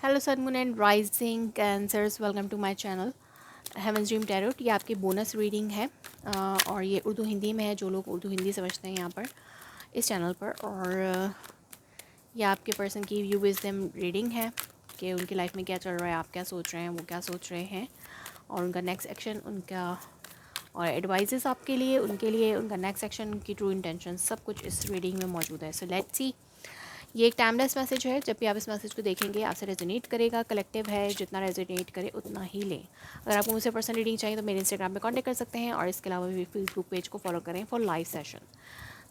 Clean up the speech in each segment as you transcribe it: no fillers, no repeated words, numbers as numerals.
Hello sun moon and rising cancers, welcome to my channel heavens dream tarot. ये आपकी bonus reading है और ये उर्दू हिंदी में है, जो लोग उर्दू हिंदी समझते हैं यहाँ पर इस चैनल पर। और ये आपके पर्सन की व्यू विजडम रीडिंग है कि उनकी लाइफ में क्या चल रहा है, आप क्या सोच रहे हैं, वो क्या सोच रहे हैं और उनका नेक्स्ट एक्शन, उनका और एडवाइजेस आपके लिए, उनके लिए, उनका नेक्स्ट एक्शन, उनकी ट्रू इंटेंशन, सब कुछ इस रीडिंग में मौजूद है। So let's see. ये एक टाइमलेस मैसेज है। जब भी आप इस मैसेज को देखेंगे आपसे रेजोनेट करेगा, कलेक्टिव है, जितना रेजोनेट करे उतना ही लें। अगर आपको मुझसे पर्सनल रीडिंग चाहिए तो मेरे इंस्टाग्राम पे कांटेक्ट कर सकते हैं और इसके अलावा भी फेसबुक पेज को फॉलो करें for live session.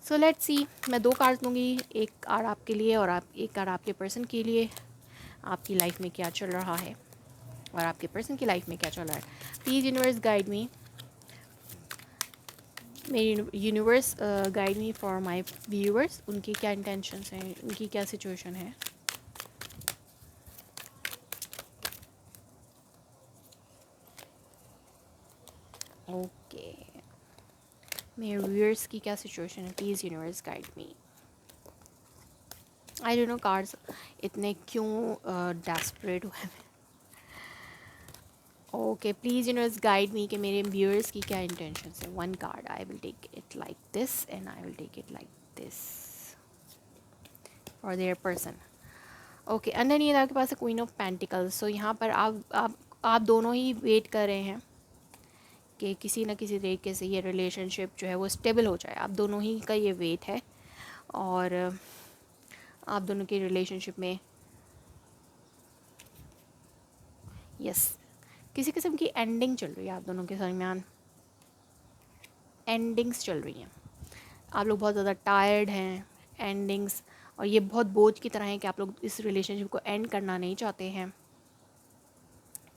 So let's see. मैं 2 कार्ड दूंगी, एक कार्ड आपके लिए और एक कार्ड आपके पर्सन के लिए। आपकी लाइफ में क्या चल रहा है और आपके पर्सन की लाइफ में क्या चल रहा है। प्लीज़ यूनिवर्स गाइड मी, मेरी universe guide me for my viewers. उनकी क्या इंटेंशंस हैं, उनकी क्या सिचुएशन है। ओके, मेरे व्यूअर्स की क्या सिचुएशन है, please universe guide me. I don't know cards इतने क्यों डेस्परेट हुए हैं। Okay, please universe guide me कि मेरे व्यूअर्स की क्या इंटेंशन है। 1 card, I will take it like this and I will take it like this for their person. Okay, underneath आपके पास है क्वीन ऑफ पेंटिकल्स। सो यहाँ पर आप दोनों ही वेट कर रहे हैं कि किसी न किसी तरीके से ये रिलेशनशिप जो है वो स्टेबल हो जाए। आप दोनों ही का ये वेट है और आप दोनों की रिलेशनशिप में किसी किस्म की एंडिंग चल रही है। आप दोनों के दरमियान एंडिंग्स चल रही हैं। आप लोग बहुत ज़्यादा टायर्ड हैं एंडिंग्स, और ये बहुत बोझ की तरह है कि आप लोग इस रिलेशनशिप को एंड करना नहीं चाहते हैं।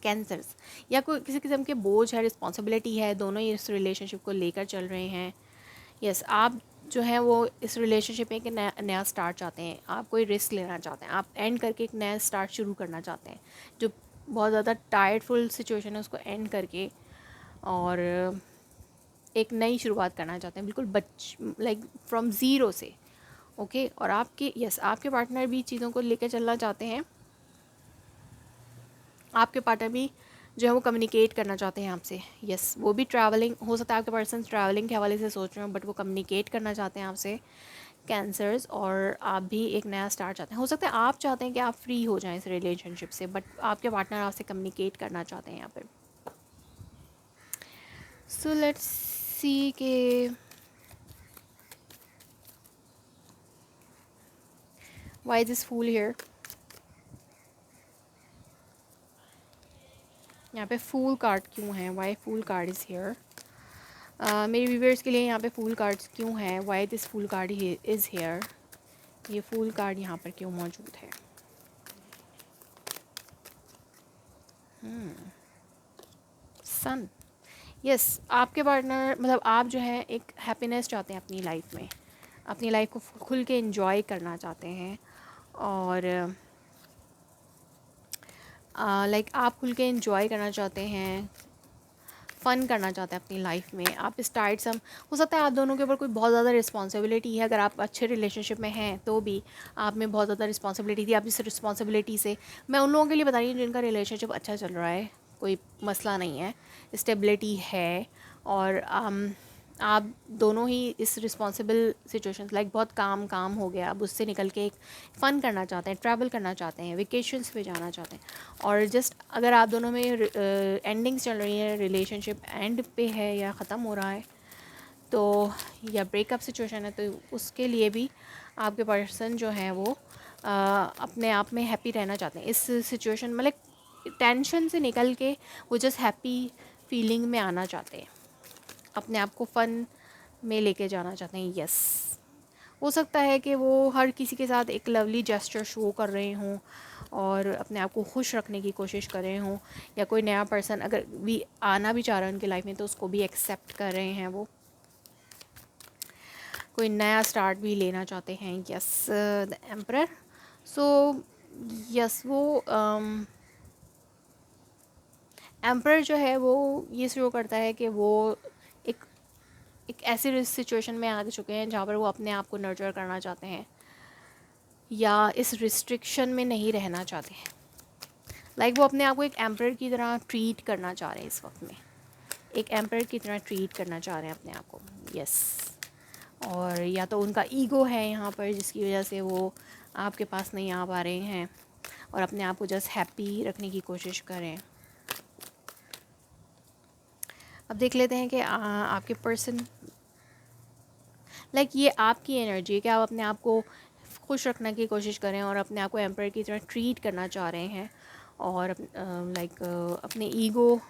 कैंसर्स या कोई किसी किस्म के बोझ है, रिस्पॉन्सिबिलिटी है, दोनों ही इस रिलेशनशिप को लेकर चल रहे हैं। आप जो है वो इस रिलेशनशिप में एक नया स्टार्ट चाहते हैं। आप कोई रिस्क लेना चाहते हैं, आप एंड करके एक नया स्टार्ट शुरू करना चाहते हैं। जो बहुत ज़्यादा टायर्डफुल सिचुएशन है उसको एंड करके और एक नई शुरुआत करना चाहते हैं, बिल्कुल लाइक फ्रॉम ज़ीरो से। ओके, और आपके पार्टनर भी चीज़ों को लेकर चलना चाहते हैं। आपके पार्टनर भी जो है वो कम्युनिकेट करना चाहते हैं आपसे। वो भी ट्रैवलिंग हो सकता है, आपके पर्सन ट्रैवलिंग के हवाले से सोच रहे हो, बट वो कम्युनिकेट करना चाहते हैं आपसे कैंसर्स। और आप भी एक नया स्टार्ट चाहते हैं। हो सकता है आप चाहते हैं कि आप फ्री हो जाएं इस रिलेशनशिप से, बट आपके पार्टनर आपसे कम्युनिकेट करना चाहते हैं यहाँ पर। सो लेट्स सी के व्हाई दिस फूल हियर। यहाँ पे फूल कार्ड क्यों है, why fool card is here. मेरे व्यूअर्स के लिए यहाँ पे फूल कार्ड्स क्यों हैं, why this fool card is here. ये फूल कार्ड यहाँ पर क्यों मौजूद है। सन, आपके पार्टनर मतलब आप जो है एक हैप्पीनेस चाहते हैं अपनी लाइफ में, अपनी लाइफ को खुल के एंजॉय करना चाहते हैं। और आप खुल के एंजॉय करना चाहते हैं, फ़न करना चाहते हैं अपनी लाइफ में। आप स्टार्ट सम हो सकता है आप दोनों के ऊपर कोई बहुत ज़्यादा रिस्पॉन्सिबिलिटी है। अगर आप अच्छे रिलेशनशिप में हैं तो भी आप में बहुत ज़्यादा रिस्पॉन्सिबिलिटी थी। आप इस रिस्पॉन्सिबिलिटी से, मैं उन लोगों के लिए बता रही हूँ जिनका रिलेशनशिप अच्छा चल रहा है, कोई मसला नहीं है, स्टेबिलिटी है। और आप दोनों ही इस रिस्पॉन्सिबल सिचुएशन लाइक बहुत काम हो गया, अब उससे निकल के एक फ़न करना चाहते हैं, ट्रैवल करना चाहते हैं, वेकेशंस पे जाना चाहते हैं। और जस्ट अगर आप दोनों में एंडिंग्स चल रही हैं, रिलेशनशिप एंड पे है या ख़त्म हो रहा है तो, या ब्रेकअप सिचुएशन है, तो उसके लिए भी आपके पर्सन जो है वो अपने आप में हैप्पी रहना चाहते हैं। इस सिचुएशन मतलब टेंशन से निकल के वो जस्ट हैप्पी फीलिंग में आना चाहते हैं, अपने आप को फ़न में लेके जाना चाहते हैं। हो सकता है कि वो हर किसी के साथ एक लवली जेस्चर शो कर रहे हों और अपने आप को खुश रखने की कोशिश कर रहे हों, या कोई नया पर्सन अगर भी आना भी चाह रहा है उनकी लाइफ में तो उसको भी एक्सेप्ट कर रहे हैं। वो कोई नया स्टार्ट भी लेना चाहते हैं। The emperor. सो वो एम्परर जो है वो ये शो करता है कि वो एक ऐसी सिचुएशन में आ चुके हैं जहाँ पर वो अपने आप को नर्चर करना चाहते हैं या इस रिस्ट्रिक्शन में नहीं रहना चाहते हैं। लाइक वो अपने आप को एक एम्परर की तरह ट्रीट करना चाह रहे हैं इस वक्त में, एक एम्परर की तरह ट्रीट करना चाह रहे हैं अपने आप को। यस। और या तो उनका ईगो है यहाँ पर जिसकी वजह से वो आपके पास नहीं आ पा रहे हैं और अपने आप को जस्ट हैप्पी रखने की कोशिश करें। अब देख लेते हैं कि आपके पर्सन लाइक ये आपकी एनर्जी है कि आप अपने आप को खुश रखने की कोशिश करें और अपने आप को एम्पर की तरह ट्रीट करना चाह रहे हैं। और लाइक अपने ईगो,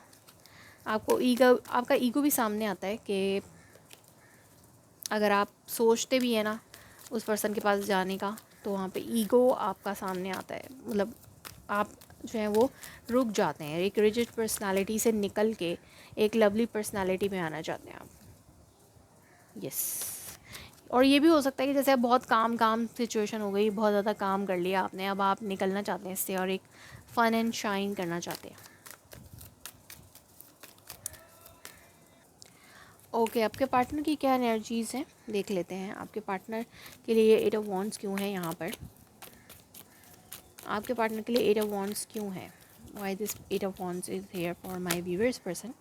आपका ईगो भी सामने आता है कि अगर आप सोचते भी हैं ना उस पर्सन के पास जाने का, तो वहाँ पे ईगो आपका सामने आता है। मतलब आप जो है वो रुक जाते हैं, एक रिजिड पर्सनालिटी से निकल के एक लवली पर्सनालिटी में आना चाहते हैं आप। यस। और ये भी हो सकता है कि जैसे अब बहुत काम सिचुएशन हो गई, बहुत ज़्यादा काम कर लिया आपने, अब आप निकलना चाहते हैं इससे और एक फ़न एंड शाइन करना चाहते हैं। ओके, आपके पार्टनर की क्या एनर्जीज़ हैं देख लेते हैं। आपके पार्टनर के लिए 8 ऑफ वॉन्ड्स क्यों है यहाँ पर? आपके पार्टनर के लिए 8 ऑफ वॉन्ड्स क्यों है? Why this 8 of wands is here for my viewers person?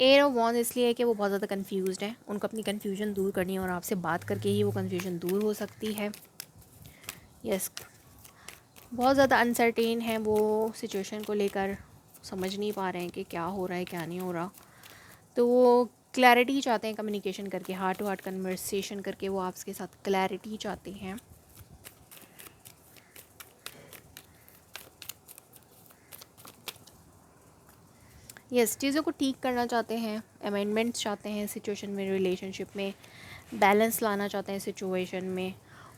8 of wands इसलिए है कि वो बहुत ज़्यादा कंफ्यूज्ड है, उनको अपनी कन्फ्यूजन दूर करनी है और आपसे बात करके ही वो कन्फ्यूजन दूर हो सकती है। यस। बहुत ज़्यादा अनसर्टेन है वो सिचुएशन को लेकर, समझ नहीं पा रहे हैं कि क्या हो रहा है क्या नहीं हो रहा। तो वो क्लैरिटी चाहते हैं कम्युनिकेशन करके, हार्ट टू हार्ट कन्वर्सेशन करके वो आपके साथ क्लैरिटी चाहते हैं। यस, चीज़ों को ठीक करना चाहते हैं, अमेंडमेंट्स चाहते हैं सिचुएशन में, रिलेशनशिप में बैलेंस लाना चाहते हैं सिचुएशन में।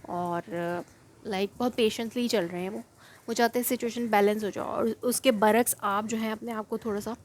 और लाइक बहुत पेशेंटली चल रहे हैं वो चाहते हैं सिचुएशन बैलेंस हो जाए और उसके बरक्स आप जो हैं अपने आप को थोड़ा सा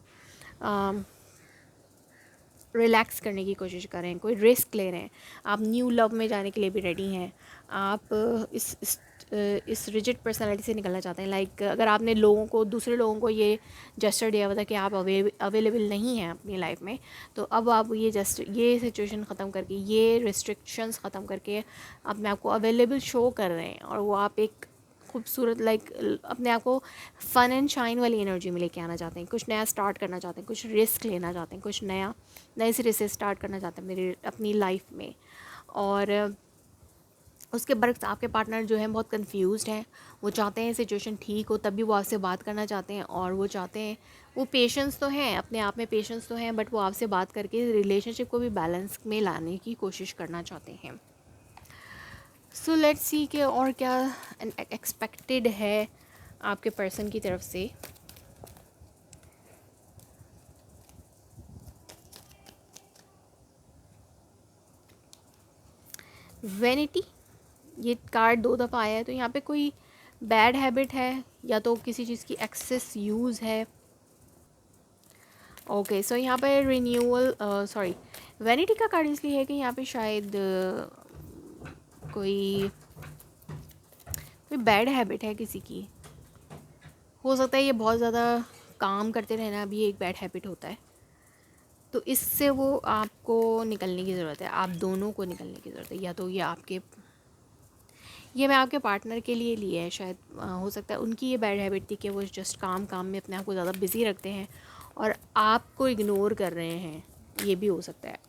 रिलैक्स करने की कोशिश करें, कोई रिस्क ले रहे हैं, आप न्यू लव में जाने के लिए भी रेडी हैं, आप इस रिजिड पर्सनालिटी से निकलना चाहते हैं। लाइक अगर आपने दूसरे लोगों को ये जस्टर दिया हुआ था कि आप अवेलेबल नहीं हैं अपनी लाइफ में, तो अब आप ये सिचुएशन ख़त्म करके, ये रिस्ट्रिक्शंस ख़त्म करके अपने आप को अवेलेबल शो कर रहे हैं और वो आप एक खूबसूरत लाइक अपने आप को फ़न एंड शाइन वाली एनर्जी में लेके आना चाहते हैं, कुछ नया स्टार्ट करना चाहते हैं, कुछ रिस्क लेना चाहते हैं, कुछ नए सिरे से स्टार्ट करना चाहते हैं अपनी लाइफ में। और उसके बरक्स आपके पार्टनर जो हैं बहुत कंफ्यूज्ड हैं, वो चाहते हैं सिचुएशन ठीक हो तभी वो आपसे बात करना चाहते हैं। और वो चाहते हैं, वो पेशेंस तो हैं, अपने आप में पेशेंस तो हैं, बट वो आपसे बात करके रिलेशनशिप को भी बैलेंस में लाने की कोशिश करना चाहते हैं। सो लेट्स सी कि और क्या एक्सपेक्टेड है आपके पर्सन की तरफ से। वेनिटी, ये कार्ड 2 दफ़ा आया है, तो यहाँ पे कोई बैड हैबिट है या तो किसी चीज़ की एक्सेस यूज़ है। ओके, सो यहाँ पे रिन्यूअल, सॉरी, वेनिटी का कार्ड इसलिए है कि यहाँ पे शायद कोई बैड हैबिट है किसी की, हो सकता है ये बहुत ज़्यादा काम करते रहना भी एक बैड हैबिट होता है। तो इससे वो आपको निकलने की ज़रूरत है, आप दोनों को निकलने की ज़रूरत है। या तो ये मैं आपके पार्टनर के लिए लिए है शायद, हो सकता है उनकी ये बैड हैबिट थी कि वो जस्ट काम में अपने आप को ज़्यादा बिज़ी रखते हैं और आपको इग्नोर कर रहे हैं, ये भी हो सकता है।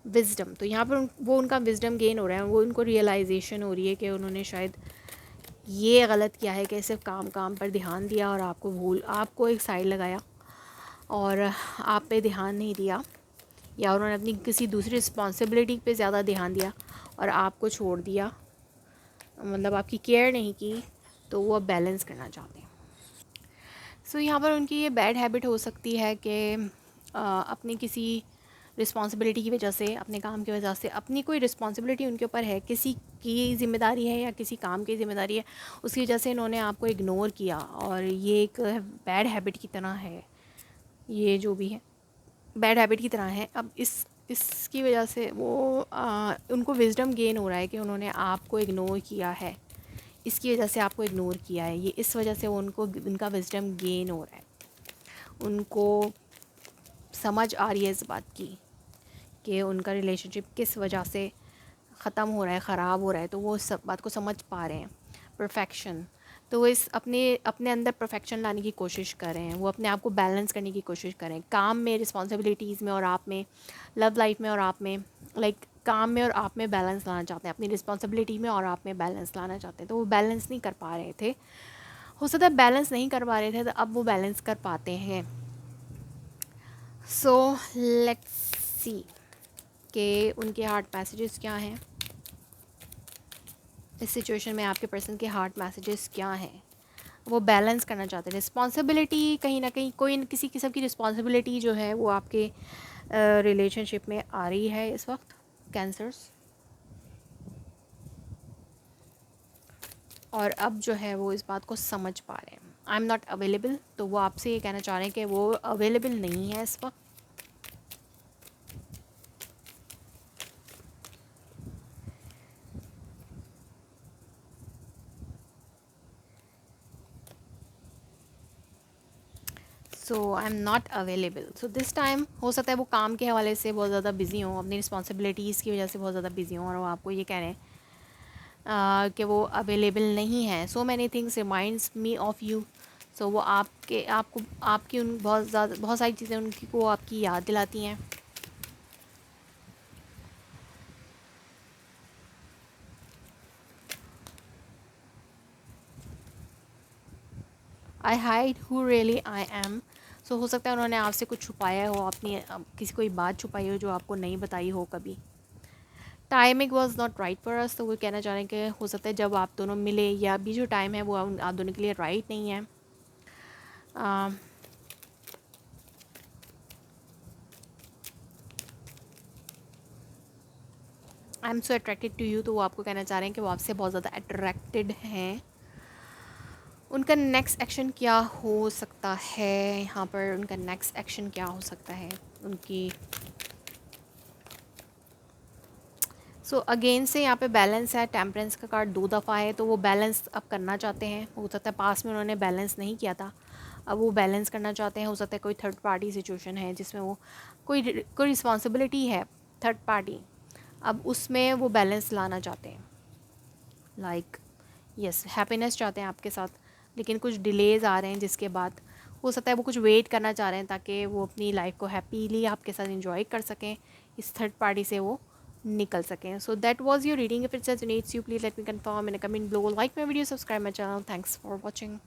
विज़डम, तो यहाँ पर वो उनका विज़डम गेन हो रहा है, वो उनको रियलाइजेशन हो रही है कि उन्होंने शायद ये गलत किया है कि सिर्फ काम पर ध्यान दिया और आपको एक साइड लगाया और आप पे ध्यान नहीं दिया, या उन्होंने अपनी किसी दूसरी रिस्पॉन्सिबिलिटी पे ज़्यादा ध्यान दिया और आपको छोड़ दिया, मतलब आपकी केयर नहीं की, तो वो अब बैलेंस करना चाहते हैं। सो यहाँ पर उनकी ये बैड हैबिट हो सकती है कि अपनी किसी रिस्पॉन्सिबिलिटी की वजह से, अपने काम की वजह से, अपनी कोई रिस्पॉन्सिबिलिटी उनके ऊपर है, किसी की ज़िम्मेदारी है या किसी काम की ज़िम्मेदारी है, उसकी वजह से इन्होंने आपको इग्नोर किया और ये एक बैड हैबिट की तरह है। ये जो भी है बैड हैबिट की तरह है। अब इसकी वजह से वो उनको विज़डम गेन हो रहा है कि उन्होंने आपको इग्नोर किया है, इसकी वजह से आपको इग्नोर किया है, ये इस वजह से उनका विज़डम गेन हो रहा है। उनको समझ आ रही है इस बात की कि उनका रिलेशनशिप किस वजह से ख़त्म हो रहा है, ख़राब हो रहा है, तो वो सब बात को समझ पा रहे हैं। परफेक्शन, तो वो इस अपने अपने अंदर परफेक्शन लाने की कोशिश कर रहे हैं, वो अपने आप को बैलेंस करने की कोशिश कर रहे हैं, काम में, रिस्पॉन्सिबिलिटीज़ में और आप में, लव लाइफ में और आप में, लाइक काम में और आप में बैलेंस लाना चाहते हैं, अपनी रिस्पॉन्सिबिलिटी में और आप में बैलेंस लाना चाहते हैं। तो वो बैलेंस नहीं कर पा रहे थे, हो सकता है बैलेंस नहीं कर पा रहे थे, तो अब वो बैलेंस कर पाते हैं। सो लेट्स सी कि उनके हार्ट मैसेजेस क्या हैं इस सिचुएशन में, आपके पर्सन के हार्ट मैसेजेस क्या हैं। वो बैलेंस करना चाहते हैं, रिस्पॉन्सिबिलिटी कहीं ना कहीं, कोई किसी किस्म की रिस्पॉन्सिबिलिटी जो है वो आपके रिलेशनशिप में आ रही है इस वक्त, कैंसर्स। और अब जो है वो इस बात को समझ पा रहे हैं, आई एम नॉट अवेलेबल, तो वो आपसे ये कहना चाह रहे हैं कि वो अवेलेबल नहीं है इस वक्त। So I am not available. So this time हो सकता है वो काम के हवाले से बहुत ज़्यादा बिजी हों, अपनी रिस्पॉन्सिबिलिटीज़ की वजह से बहुत ज़्यादा बिजी हों, और वो आपको ये कह रहे हैं कि वो अवेलेबल नहीं है। So many things reminds me of you. So वो आपको आपकी उन बहुत सारी चीज़ें उनकी को आपकी याद दिलाती हैं। I hide who really I am. So हो सकता है उन्होंने आपसे कुछ छुपाया हो, अपनी किसी कोई बात छुपाई हो जो आपको नहीं बताई हो कभी। Timing was not right for us, तो वो कहना चाह रहे हैं कि हो सकता है जब आप दोनों मिले या अभी जो टाइम है वो आप दोनों के लिए राइट नहीं है। I am so attracted to you, तो वो आपको कहना चाह रहे हैं कि वो आपसे बहुत ज़्यादा अट्रैक्टेड हैं। उनका नेक्स्ट एक्शन क्या हो सकता है यहाँ पर, उनका नेक्स्ट एक्शन क्या हो सकता है उनकी। सो अगेन से यहाँ पे बैलेंस है, टेम्परेंस का कार्ड 2 दफ़ा है, तो वो बैलेंस अब करना चाहते हैं। हो सकता है पास में उन्होंने बैलेंस नहीं किया था, अब वो बैलेंस करना चाहते हैं। हो सकता है कोई थर्ड पार्टी सिचुएशन है जिसमें वो कोई रिस्पॉन्सिबिलिटी है थर्ड पार्टी, अब उसमें वो बैलेंस लाना चाहते हैं। लाइक यस, हैप्पीनेस चाहते हैं आपके साथ, लेकिन कुछ डिलेज़ आ रहे हैं जिसके बाद हो सकता है वो कुछ वेट करना चाह रहे हैं ताकि वो अपनी लाइफ को हैप्पीली आपके साथ इंजॉय कर सकें, इस थर्ड पार्टी से वो निकल सकें। So that was your reading. If it resonates you please let me confirm in a comment below, like my video, subscribe my channel. Thanks for watching.